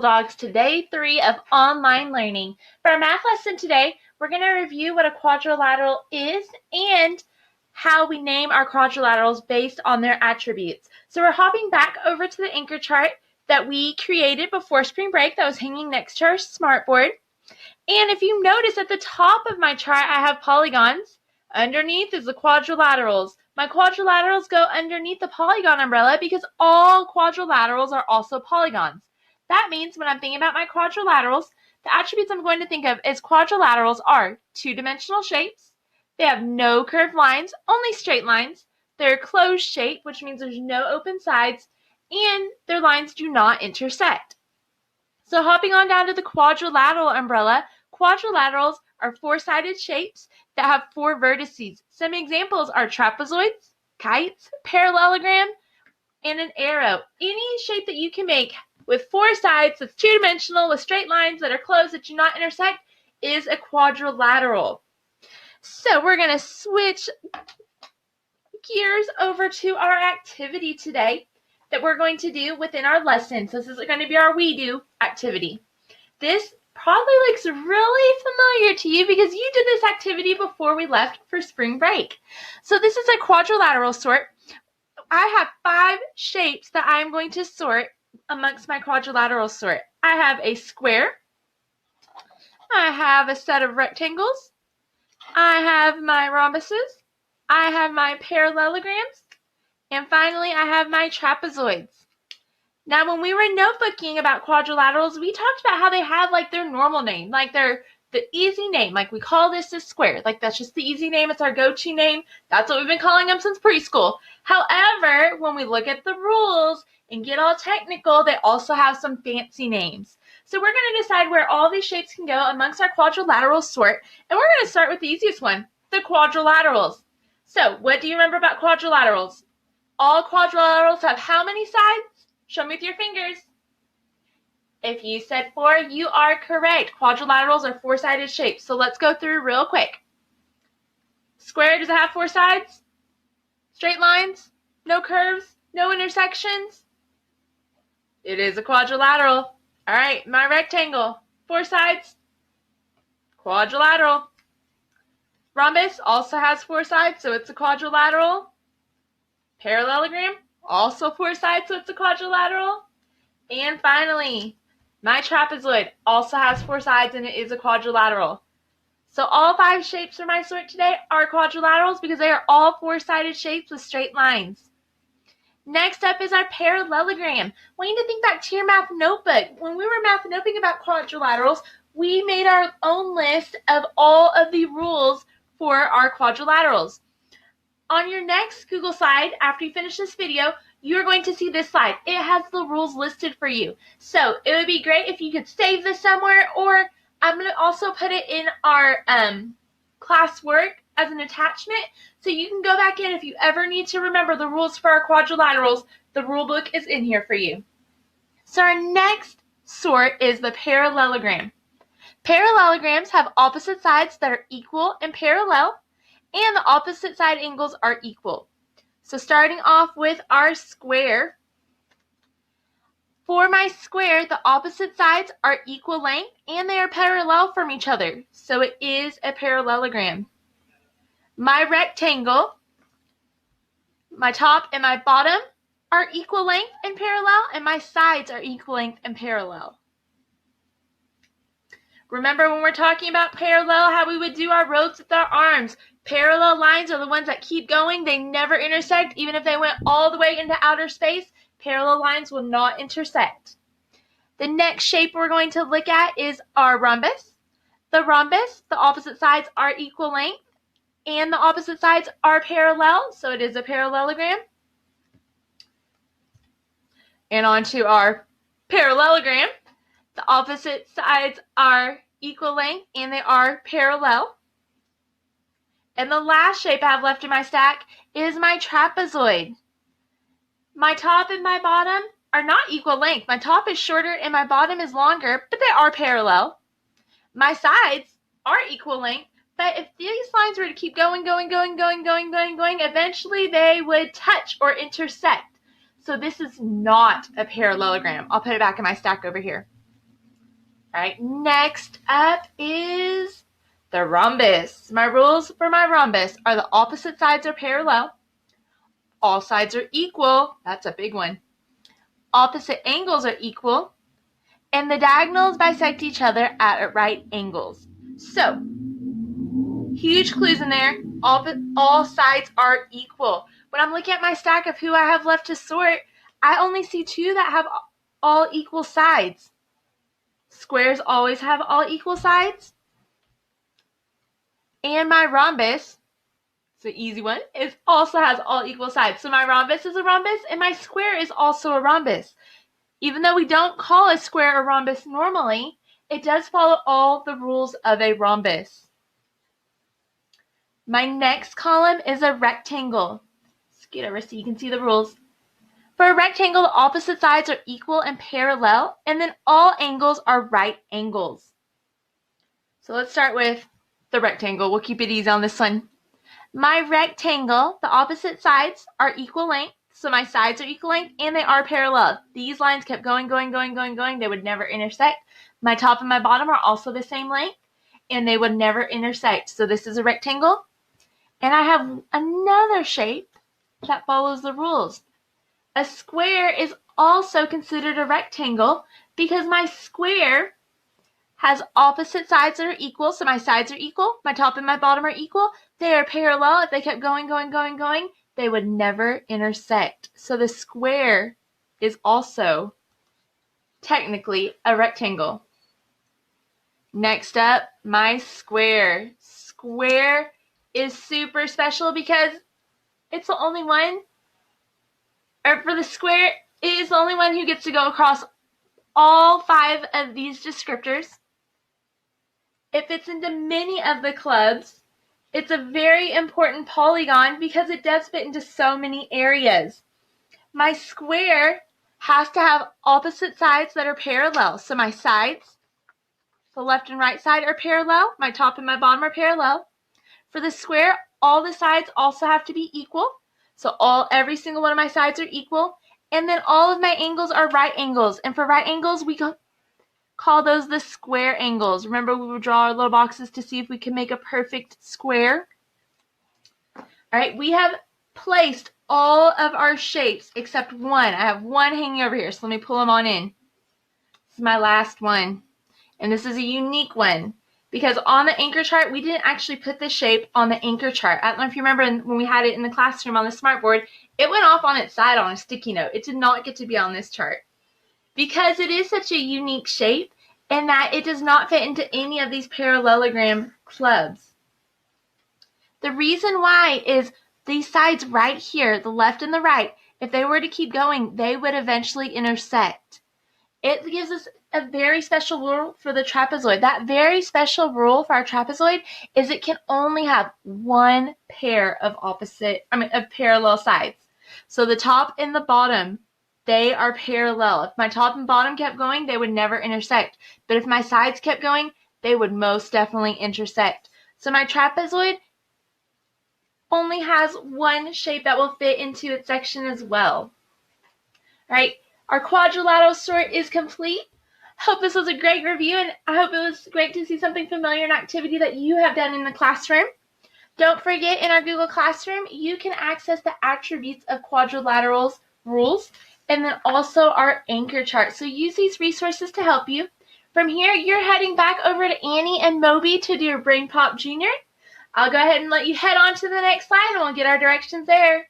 Dogs to day 3 of online learning. For our math lesson today, we're going to review what a quadrilateral is and how we name our quadrilaterals based on their attributes. So we're hopping back over to the anchor chart that we created before spring break that was hanging next to our smartboard. And if you notice at the top of my chart, I have polygons. Underneath is the quadrilaterals. My quadrilaterals go underneath the polygon umbrella because all quadrilaterals are also polygons. That means when I'm thinking about my quadrilaterals, the attributes I'm going to think of as quadrilaterals are two-dimensional shapes. They have no curved lines, only straight lines. They're a closed shape, which means there's no open sides, and their lines do not intersect. So hopping on down to the quadrilateral umbrella, quadrilaterals are four-sided shapes that have four vertices. Some examples are trapezoids, kites, parallelogram, and an arrow. Any shape that you can make with four sides that's two-dimensional with straight lines that are closed that do not intersect is a quadrilateral. So we're going to switch gears over to our activity today that we're going to do within our lesson. So this is going to be our We Do activity. This probably looks really familiar to you because you did this activity before we left for spring break. So this is a quadrilateral sort. I have 5 shapes that I'm going to sort amongst my quadrilateral sort. I have a square. I have a set of rectangles. I have my rhombuses. I have my parallelograms. And finally, I have my trapezoids. Now, when we were notebooking about quadrilaterals, we talked about how they have like their normal name, like their the easy name. Like we call this a square. Like that's just the easy name. It's our go-to name. That's what we've been calling them since preschool. However, when we look at the rules and get all technical, they also have some fancy names. So we're going to decide where all these shapes can go amongst our quadrilateral sort. And we're going to start with the easiest one, the quadrilaterals. So what do you remember about quadrilaterals? All quadrilaterals have how many sides? Show me with your fingers. If you said 4, you are correct. Quadrilaterals are four-sided shapes. So let's go through real quick. Square, does it have 4 sides? Straight lines? No curves? No intersections? It is a quadrilateral. All right, my rectangle. 4 sides? Quadrilateral. Rhombus also has 4 sides, so it's a quadrilateral. Parallelogram, also 4 sides, so it's a quadrilateral. And finally, my trapezoid also has 4 sides and it is a quadrilateral. So all 5 shapes for my sort today are quadrilaterals because they are all 4-sided shapes with straight lines. Next up is our parallelogram. I want you to think back to your math notebook. When we were math notebooking about quadrilaterals, we made our own list of all of the rules for our quadrilaterals. On your next Google slide, after you finish this video, you're going to see this slide. It has the rules listed for you. So it would be great if you could save this somewhere, or I'm going to also put it in our classwork as an attachment, so you can go back in if you ever need to remember the rules for our quadrilaterals. The rule book is in here for you. So our next sort is the parallelogram. Parallelograms have opposite sides that are equal and parallel, and the opposite side angles are equal. So starting off with our square. For my square, the opposite sides are equal length and they are parallel from each other. So it is a parallelogram. My rectangle, my top and my bottom are equal length and parallel, and my sides are equal length and parallel. Remember when we're talking about parallel, how we would do our roads with our arms. Parallel lines are the ones that keep going. They never intersect. Even if they went all the way into outer space, parallel lines will not intersect. The next shape we're going to look at is our rhombus. The rhombus, the opposite sides are equal length, and the opposite sides are parallel, so it is a parallelogram. And on to our parallelogram. The opposite sides are equal length and they are parallel. And the last shape I have left in my stack is my trapezoid. My top and my bottom are not equal length. My top is shorter and my bottom is longer, but they are parallel. My sides are equal length, but if these lines were to keep going, eventually they would touch or intersect. So this is not a parallelogram. I'll put it back in my stack over here. All right, next up is the rhombus. My rules for my rhombus are the opposite sides are parallel, all sides are equal, that's a big one, opposite angles are equal, and the diagonals bisect each other at right angles. So, huge clues in there, all sides are equal. When I'm looking at my stack of who I have left to sort, I only see two that have all equal sides. Squares always have all equal sides. And my rhombus, it's an easy one, it also has all equal sides. So my rhombus is a rhombus and my square is also a rhombus. Even though we don't call a square a rhombus normally, it does follow all the rules of a rhombus. My next column is a rectangle. Scoot over so you can see the rules. For a rectangle, the opposite sides are equal and parallel, and then all angles are right angles. So let's start with the rectangle. We'll keep it easy on this one. My rectangle, the opposite sides are equal length, so my sides are equal length, and they are parallel. These lines kept going. They would never intersect. My top and my bottom are also the same length, and they would never intersect. So this is a rectangle. And I have another shape that follows the rules. A square is also considered a rectangle because my square has opposite sides that are equal, so my sides are equal, my top and my bottom are equal, they are parallel. If they kept going, they would never intersect. So the square is also technically a rectangle. Next up, my square. Square is super special because it's the only one, or for the square, it is the only one who gets to go across all 5 of these descriptors. It fits into many of the clubs. It's a very important polygon because it does fit into so many areas. My square has to have opposite sides that are parallel. So my sides, the left and right side, are parallel. My top and my bottom are parallel. For the square, all the sides also have to be equal. So every single one of my sides are equal. And then all of my angles are right angles. And for right angles, we call those the square angles. Remember, we would draw our little boxes to see if we can make a perfect square. All right, we have placed all of our shapes except one. I have one hanging over here, so let me pull them on in. This is my last one, and this is a unique one because on the anchor chart, we didn't actually put the shape on the anchor chart. I don't know if you remember when we had it in the classroom on the smartboard, it went off on its side on a sticky note. It did not get to be on this chart because it is such a unique shape and that it does not fit into any of these parallelogram clubs. The reason why is these sides right here, the left and the right, if they were to keep going, they would eventually intersect. It gives us a very special rule for the trapezoid. That very special rule for our trapezoid is it can only have one pair of parallel sides. So the top and the bottom, they are parallel. If my top and bottom kept going, they would never intersect. But if my sides kept going, they would most definitely intersect. So my trapezoid only has one shape that will fit into its section as well. All right, our quadrilateral sort is complete. Hope this was a great review, and I hope it was great to see something familiar, an activity that you have done in the classroom. Don't forget, in our Google Classroom, you can access the attributes of quadrilaterals rules, and then also our anchor chart. So use these resources to help you. From here, you're heading back over to Annie and Moby to do your Brain Pop Junior. I'll go ahead and let you head on to the next slide, and we'll get our directions there.